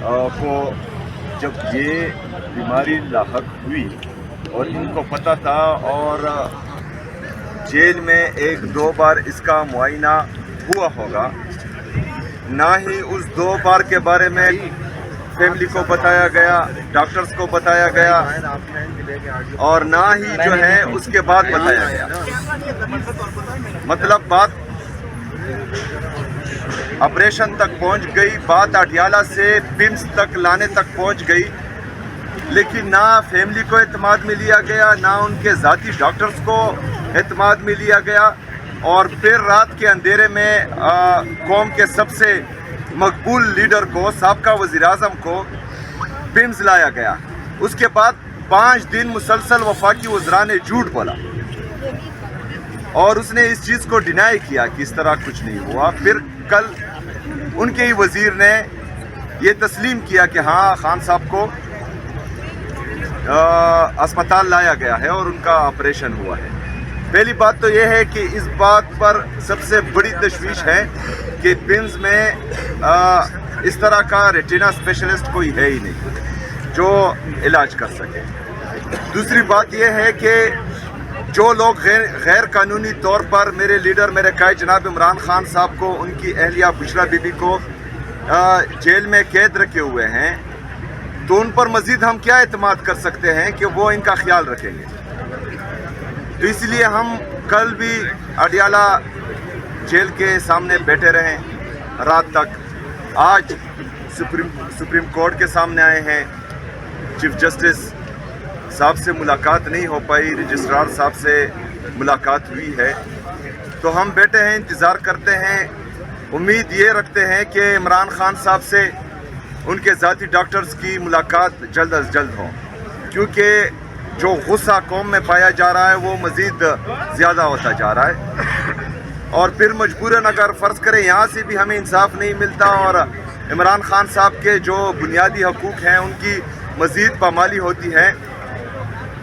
کو جب یہ بیماری لاحق ہوئی اور ان کو پتہ تھا اور جیل میں 1-2 بار اس کا معائنہ ہوا ہوگا، نہ ہی اس 2 بار کے بارے میں فیملی کو بتایا گیا، ڈاکٹرز کو بتایا گیا، اور نہ ہی جو ہے اس کے بعد بتایا گیا۔ مطلب بات آپریشن تک پہنچ گئی، بات اڈیالہ سے پمس تک لانے تک پہنچ گئی، لیکن نہ فیملی کو اعتماد میں لیا گیا، نہ ان کے ذاتی ڈاکٹرز کو اعتماد میں لیا گیا، اور پھر رات کے اندھیرے میں قوم کے سب سے مقبول لیڈر کو، سابقہ وزیر اعظم کو پمس لایا گیا۔ اس کے بعد 5 دن مسلسل وفاقی وزراء نے جھوٹ بولا اور اس نے اس چیز کو ڈینائی کیا کہ اس طرح کچھ نہیں ہوا۔ پھر کل ان کے ہی وزیر نے یہ تسلیم کیا کہ ہاں خان صاحب کو اسپتال لایا گیا ہے اور ان کا آپریشن ہوا ہے۔ پہلی بات تو یہ ہے کہ اس بات پر سب سے بڑی تشویش ہے کہ پمس میں اس طرح کا ریٹینا اسپیشلسٹ کوئی ہے ہی نہیں جو علاج کر سکے۔ دوسری بات یہ ہے کہ جو لوگ غیر قانونی طور پر میرے لیڈر، میرے قائد جناب عمران خان صاحب کو، ان کی اہلیہ بشرا بی بی کو جیل میں قید رکھے ہوئے ہیں، تو ان پر مزید ہم کیا اعتماد کر سکتے ہیں کہ وہ ان کا خیال رکھیں گے؟ تو اس لیے ہم کل بھی اڈیالہ جیل کے سامنے بیٹھے رہے رات تک۔ آج سپریم کورٹ کے سامنے آئے ہیں، چیف جسٹس صاحب سے ملاقات نہیں ہو پائی، رجسٹرار صاحب سے ملاقات ہوئی ہے، تو ہم بیٹھے ہیں، انتظار کرتے ہیں، امید یہ رکھتے ہیں کہ عمران خان صاحب سے ان کے ذاتی ڈاکٹرز کی ملاقات جلد از جلد ہو، کیونکہ جو غصہ قوم میں پایا جا رہا ہے وہ مزید زیادہ ہوتا جا رہا ہے، اور پھر مجبوراً اگر فرض کریں یہاں سے بھی ہمیں انصاف نہیں ملتا اور عمران خان صاحب کے جو بنیادی حقوق ہیں ان کی مزید پامالی ہوتی ہے،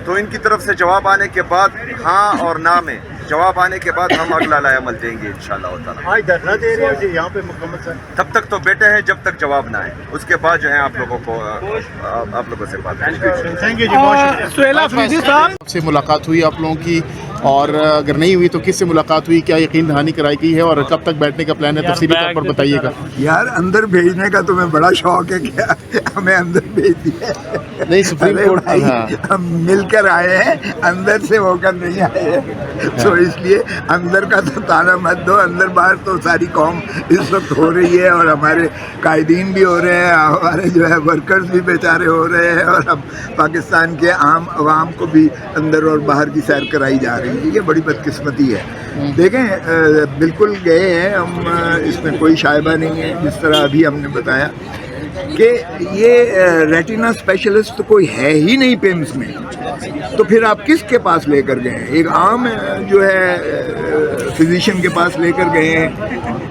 تو ان کی طرف سے جواب آنے کے بعد، ہاں اور نہ میں جواب آنے کے بعد ہم اگلا لائے عمل دیں گے انشاءاللہ تعالیٰ۔ آج دھرنا دے رہے ہیں یہاں پہ مکمل سر؟ تب تک تو بیٹھے ہیں جب تک جواب نہ آئے، اس کے بعد جو ہے آپ لوگوں سے بات کریں گے۔ تھینک یو جی، بہت شکریہ۔ سہیل آفریدی صاحب سے ملاقات ہوئی آپ لوگوں کی، اور اگر نہیں ہوئی تو کس سے ملاقات ہوئی؟ کیا یقین دہانی کرائی گئی ہے اور کب تک بیٹھنے کا پلان ہے؟ تفصیلی طور پر بتائیے گا۔ یار اندر بھیجنے کا تمہیں بڑا شوق ہے کیا؟ ہمیں اندر بھیج دیا نہیں، سپریم کورٹ ہم مل کر آئے ہیں، اندر سے ہو کر نہیں آئے ہیں، تو اس لیے اندر کا تو تانا مت دو۔ اندر باہر تو ساری قوم اس وقت ہو رہی ہے، اور ہمارے قائدین بھی ہو رہے ہیں، ہمارے جو ہے ورکرز بھی بیچارے ہو رہے ہیں، اور ہم پاکستان کے عام عوام کو بھی اندر اور باہر کی سیر کرائی جا رہی ہے۔ یہ بڑی بدقسمتی ہے۔ دیکھیں بالکل گئے ہیں ہم، اس میں کوئی شائبہ نہیں ہے، جس طرح ابھی ہم نے بتایا کہ یہ ریٹینا اسپیشلسٹ کوئی ہے ہی نہیں پمس میں، تو پھر آپ کس کے پاس لے کر گئے ہیں؟ ایک عام جو ہے فزیشین کے پاس لے کر گئے ہیں،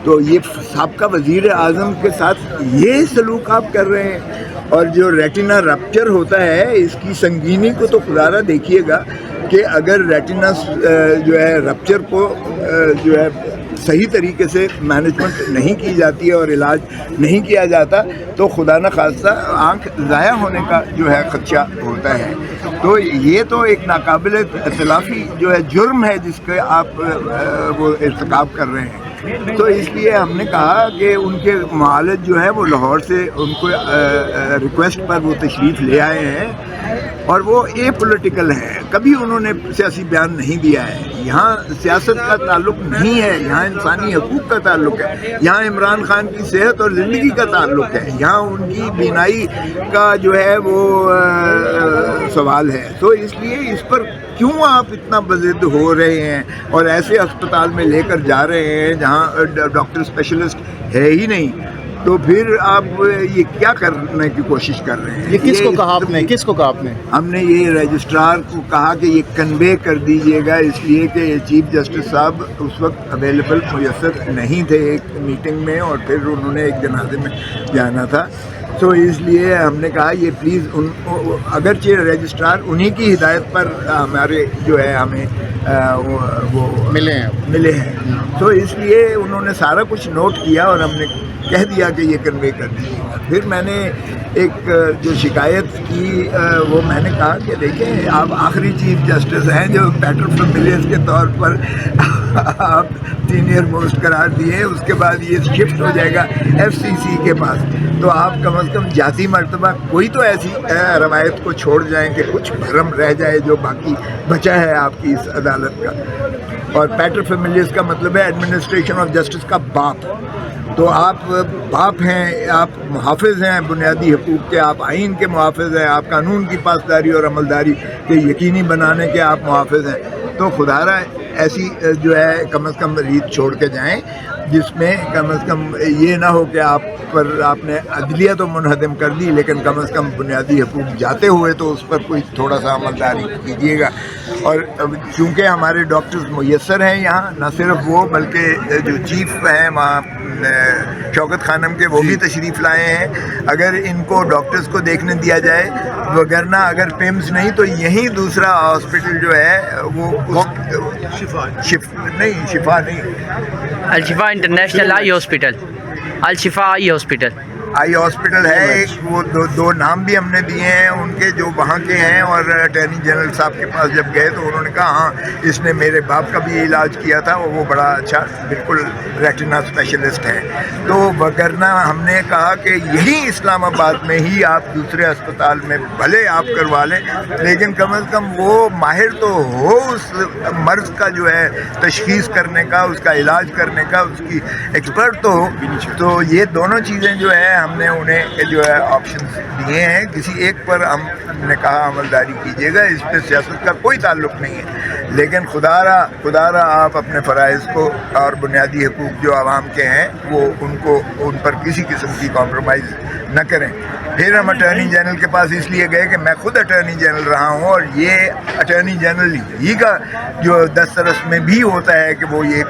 تو یہ سابقہ وزیر اعظم کے ساتھ یہ سلوک آپ کر رہے ہیں۔ اور جو ریٹینا رپچر ہوتا ہے اس کی سنگینی کو تو خدا را دیکھیے گا کہ اگر ریٹینا جو ہے رپچر کو جو ہے صحیح طریقے سے مینجمنٹ نہیں کی جاتی ہے اور علاج نہیں کیا جاتا تو خدا نہ خواستہ آنکھ ضائع ہونے کا جو ہے خدشہ ہوتا ہے۔ تو یہ تو ایک ناقابل اختلافی جو ہے جرم ہے جس کے آپ وہ ارتکاب کر رہے ہیں۔ تو اس لیے ہم نے کہا کہ ان کے معالج جو ہے وہ لاہور سے ان کو ریکویسٹ پر وہ تشریف لے آئے ہیں، اور وہ اے پولیٹیکل ہیں، کبھی انہوں نے سیاسی بیان نہیں دیا ہے۔ یہاں سیاست کا تعلق نہیں ہے، یہاں انسانی حقوق کا تعلق ہے، یہاں عمران خان کی صحت اور زندگی کا تعلق ہے، یہاں ان کی بینائی کا جو ہے وہ سوال ہے۔ تو اس لیے اس پر کیوں آپ اتنا بضد ہو رہے ہیں اور ایسے اسپتال میں لے کر جا رہے ہیں جہاں ڈاکٹر اسپیشلسٹ ہے ہی نہیں؟ تو پھر آپ یہ کیا کرنے کی کوشش کر رہے ہیں؟ یہ کس کو کہا آپ نے؟ کس کو کہا آپ نے؟ ہم نے یہ رجسٹرار کو کہا کہ یہ کنوے کر دیجئے گا، اس لیے کہ چیف جسٹس صاحب اس وقت اویلیبل میسر نہیں تھے ایک میٹنگ میں، اور پھر انہوں نے ایک جنازے میں جانا تھا، تو اس لیے ہم نے کہا یہ پلیز اگرچہ رجسٹرار انہی کی ہدایت پر ہمارے جو ہے ہمیں وہ ملے ہیں، تو اس لیے انہوں نے سارا کچھ نوٹ کیا اور ہم نے کہہ دیا کہ یہ کنوے کر دیجیے گا۔ پھر میں نے ایک جو شکایت کی وہ میں نے کہا کہ دیکھیں آپ آخری چیف جسٹس ہیں جو پیٹر فیملیس کے طور پر آپ سینئر موسٹ قرار دیے، اس کے بعد یہ شفٹ ہو جائے گا FCC کے پاس، تو آپ کم از کم جاتی مرتبہ کوئی تو ایسی روایت کو چھوڑ جائیں کہ کچھ بھرم رہ جائے جو باقی بچا ہے آپ کی اس عدالت کا۔ اور پیٹر فیملیس کا مطلب ہے ایڈمنسٹریشن آف جسٹس کا باپ، تو آپ باپ ہیں، آپ محافظ ہیں بنیادی حقوق کے، آپ آئین کے محافظ ہیں، آپ قانون کی پاسداری اور عملداری کے یقینی بنانے کے آپ محافظ ہیں، تو خدا را ایسی جو ہے کم از کم ریت چھوڑ کے جائیں جس میں کم از کم یہ نہ ہو کہ آپ نے عدلیہ تو منہدم کر دی لیکن کم از کم بنیادی حقوق جاتے ہوئے تو اس پر کوئی تھوڑا سا عملداری کیجیے گا۔ اور چونکہ ہمارے ڈاکٹرز میسر ہیں یہاں، نہ صرف وہ بلکہ جو چیف ہیں وہاں شوکت خانم کے، وہ بھی تشریف لائے ہیں، اگر ان کو ڈاکٹرز کو دیکھنے دیا جائے، وگرنہ اگر پیمز نہیں تو یہیں دوسرا ہاسپٹل جو ہے وہ شفا نہیں الشفا انٹرنیشنل آئی ہاسپٹل، الشفا آئی ہاسپٹل، آئی ہاسپٹل ہے ایک، وہ دو نام بھی ہم نے دیے ہیں ان کے جو وہاں کے ہیں، اور اٹارنی جنرل صاحب کے پاس جب گئے تو انہوں نے کہا ہاں اس نے میرے باپ کا بھی علاج کیا تھا، وہ بڑا اچھا بالکل ریٹنا اسپیشلسٹ ہے، تو وگرنہ ہم نے کہا کہ یہی اسلام آباد میں ہی آپ دوسرے اسپتال میں بھلے آپ کروا لیں لیکن کم از کم وہ ماہر تو ہو اس مرض کا جو ہے تشخیص کرنے کا، اس کا علاج کرنے کا، اس کی ایکسپرٹ تو ہو۔ تو یہ دونوں چیزیں جو ہے ہم نے انہیں جو ہے آپشنز دیے ہیں، کسی ایک پر ہم نے کہا عملداری کیجیے گا، اس پہ سیاست کا کوئی تعلق نہیں ہے، لیکن خدا را آپ اپنے فرائض کو اور بنیادی حقوق جو عوام کے ہیں وہ ان پر کسی قسم کی کمپرومائز نہ کریں۔ پھر ہم اٹارنی جنرل کے پاس اس لیے گئے کہ میں خود اٹارنی جنرل رہا ہوں اور یہ اٹارنی جنرل ہی کا جو دسترس میں بھی ہوتا ہے کہ وہ یہ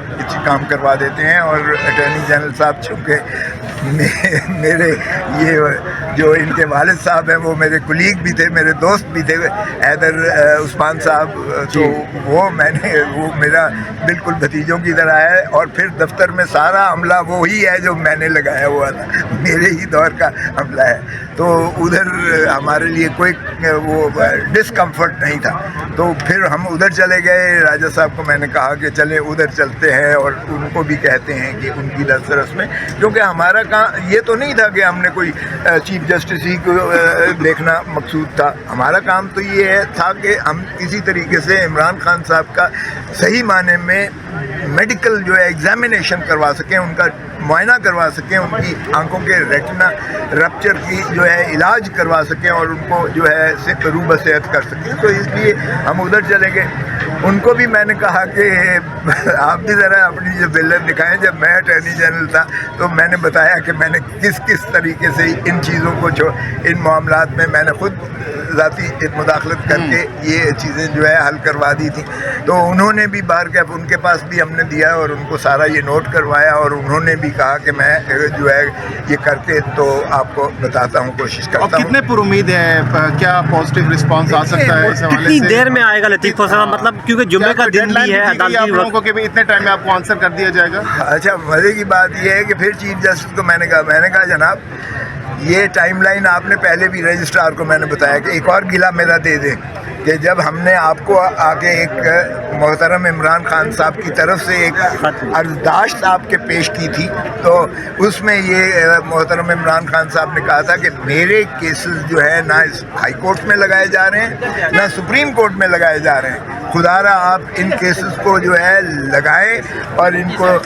کام کروا دیتے ہیں، اور اٹارنی جنرل صاحب چونکہ میرے یہ جو ان کے والد صاحب ہیں وہ میرے کلیگ بھی تھے، میرے دوست بھی تھے، حیدر عثمان صاحب، تو وہ میرا بالکل بھتیجوں کی طرح ہے، اور پھر دفتر میں سارا عملہ وہی ہے جو میں نے لگایا ہوا تھا، میرے ہی دور کا عملہ ہے، تو ادھر ہمارے لیے کوئی وہ ڈسکمفرٹ نہیں تھا۔ تو پھر ہم ادھر چلے گئے، راجہ صاحب کو میں نے کہا کہ چلیں ادھر چلتے ہیں اور ان کو بھی کہتے ہیں کہ ان کی دسترس میں، کیونکہ ہمارا کام یہ تو نہیں تھا کہ ہم نے کوئی چیف جسٹس ہی کو دیکھنا مقصود تھا، ہمارا کام تو یہ تھا کہ ہم کسی طریقے سے عمران خان صاحب کا صحیح معنی میں میڈیکل جو ہے ایگزامینیشن کروا سکیں، ان کا معائنہ کروا سکیں، ان کی آنکھوں کے ریٹنا رپچر کی جو ہے علاج کروا سکیں اور ان کو جو ہے روبہ صحت کر سکیں، تو اس لیے ہم ادھر چلے گئے۔ ان کو بھی میں نے کہا کہ آپ بھی ذرا اپنی جو بلت دکھائیں، جب میں اٹارنی جنرل تھا تو میں نے بتایا کہ میں نے کس طریقے سے ان چیزوں کو ان معاملات میں میں نے خود ذاتی مداخلت کر کے یہ چیزیں جو ہے حل کروا دی تھیں، تو انہوں نے بھی باہر کے ان کے پاس بھی ہم نے دیا اور ان کو سارا یہ نوٹ کروایا، اور انہوں نے بھی کہا کہ میں جو ہے یہ کر کے تو آپ کو بتاتا ہوں، کوشش کرتا ہوں۔ اور کتنے پر امید ہیں، کیا پازیٹیو رسپانس آ سکتا ہے اس حوالے سے؟ کتنی دیر میں آئے گا لطیف صاحب، مطلب کیونکہ جمعے کا دن بھی ہے، آپ لوگوں کو کہ اتنے ٹائم میں آپ کو آنسر کر دیا جائے گا؟ اچھا، مزے کی بات یہ ہے کہ پھر چیف جسٹس کو میں نے کہا جناب یہ ٹائم لائن آپ نے پہلے بھی رجسٹرار کو میں نے بتایا کہ ایک اور گلا میرا دے دیں کہ جب ہم نے آپ کو آگے ایک محترم عمران خان صاحب کی طرف سے ایک عرضداشت آپ کے پیش کی تھی، تو اس میں یہ محترم عمران خان صاحب نے کہا تھا کہ میرے کیسز جو ہے نہ ہائی کورٹ میں لگائے جا رہے ہیں نہ سپریم کورٹ میں لگائے جا رہے ہیں، خدا را آپ ان کیسز کو جو ہے لگائیں اور ان کو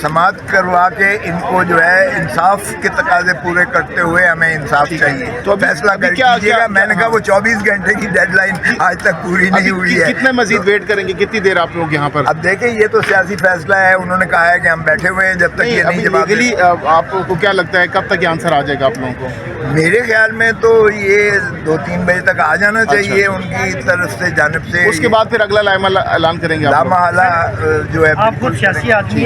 سماعت کروا کے ان کو جو ہے انصاف کے تقاضے پورے کرتے ہوئے ہمیں انصاف چاہیے، تو فیصلہ کر کیجیے گا۔ میں نے کہا وہ 24 گھنٹے کی ڈیڈ لائن آج تک پوری نہیں ہوئی ہے، کتنے مزید ویٹ کریں گے، کتنی دیر آپ لوگ یہاں پر؟ اب دیکھیں یہ تو سیاسی فیصلہ ہے، انہوں نے کہا ہے کہ ہم بیٹھے ہوئے ہیں جب تک یہ نہیں جواب لیگلی آپ کو کیا لگتا ہے کب تک یہ آنسر آ جائے گا آپ لوگوں کو؟ میرے خیال میں تو یہ 2-3 بجے تک آ جانا چاہیے ان کی طرف سے جانب سے، اس کے بعد پھر اگلا اعلان کریں گے؟ لامحالہ جو ہے آپ خود سیاسی آدمی